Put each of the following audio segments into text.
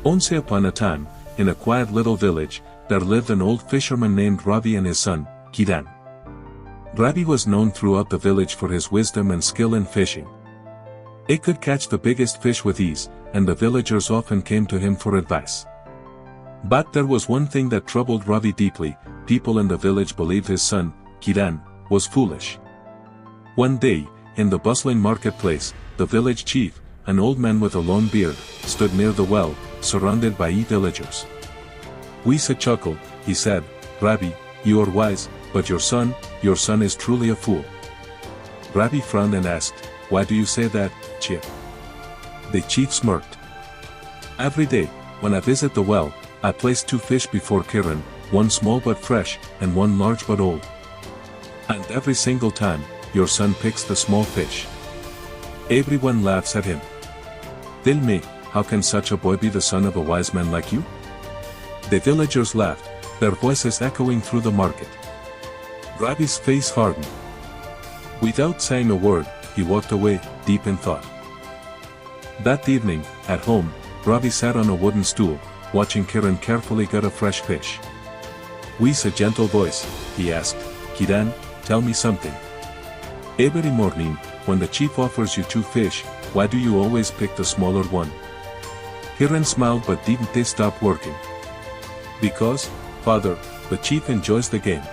Once upon a time, in a quiet little village, there lived an old fisherman named Ravi and his son, Kiran. Ravi was known throughout the village for his wisdom and skill in fishing. He could catch the biggest fish with ease, and the villagers often came to him for advice. But there was one thing that troubled Ravi deeply: people in the village believed his son, Kiran, was foolish. One day, in the bustling marketplace, the village chief, an old man with a long beard, stood near the well, surrounded by villagers. With a chuckle, he said, "Ravi, you are wise, but your son is truly a fool." Ravi frowned and asked, "Why do you say that, chief?" The chief smirked. "Every day, when I visit the well, I place 2 fish before Kiran, one small but fresh, and one large but old. And every single time, your son picks the small fish." Everyone laughs at him. "Tell me, how can such a boy be the son of a wise man like you?" The villagers laughed, their voices echoing through the market. Ravi's face hardened. Without saying a word, he walked away, deep in thought. That evening, at home, Ravi sat on a wooden stool, watching Kiran carefully gut a fresh fish. With a gentle voice, he asked, "Kiran, tell me something. Every morning, when the chief offers you 2 fish, why do you always pick the smaller one?" Kiran smiled but didn't stop working. "Because, father, the chief enjoys the game.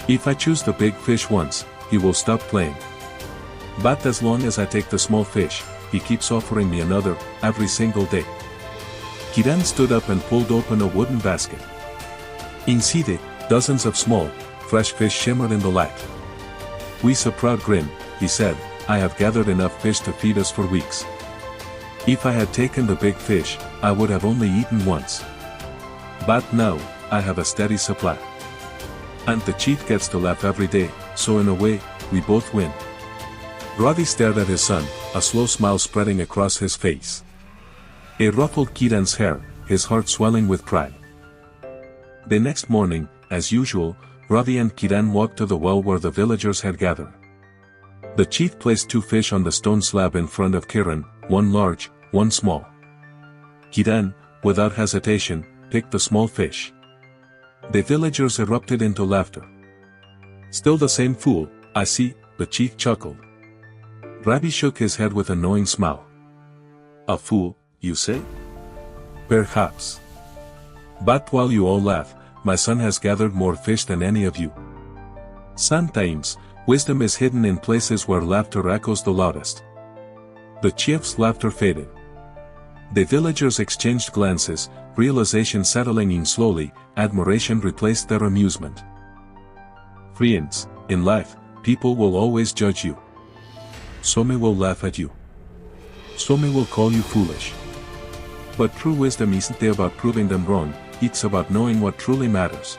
If I choose the big fish once, he will stop playing. But as long as I take the small fish, he keeps offering me another, every single day." Kiran stood up and pulled open a wooden basket. Inside it, dozens of small, fresh fish shimmered in the light. With a proud grin, he said, "I have gathered enough fish to feed us for weeks. If I had taken the big fish, I would have only eaten once. But now, I have a steady supply. And the chief gets to laugh every day, so in a way, we both win." Ravi stared at his son, a slow smile spreading across his face. It ruffled Kiran's hair, his heart swelling with pride. The next morning, as usual, Ravi and Kiran walked to the well where the villagers had gathered. The chief placed 2 fish on the stone slab in front of Kiran, one large, one small. Kiran, without hesitation, picked the small fish. The villagers erupted into laughter. "Still the same fool, I see," the chief chuckled. Ravi shook his head with a knowing smile. "A fool, you say? Perhaps. But while you all laugh, my son has gathered more fish than any of you." Sometimes, wisdom is hidden in places where laughter echoes the loudest. The chief's laughter faded. The villagers exchanged glances, realization settling in slowly, admiration replaced their amusement. Friends, in life, people will always judge you. Some will laugh at you. Some will call you foolish. But true wisdom isn't about proving them wrong, it's about knowing what truly matters.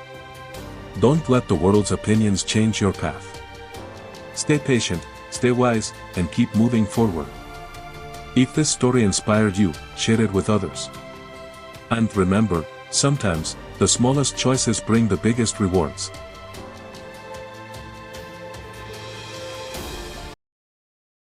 Don't let the world's opinions change your path. Stay patient, stay wise, and keep moving forward. If this story inspired you, share it with others. And remember, sometimes, the smallest choices bring the biggest rewards.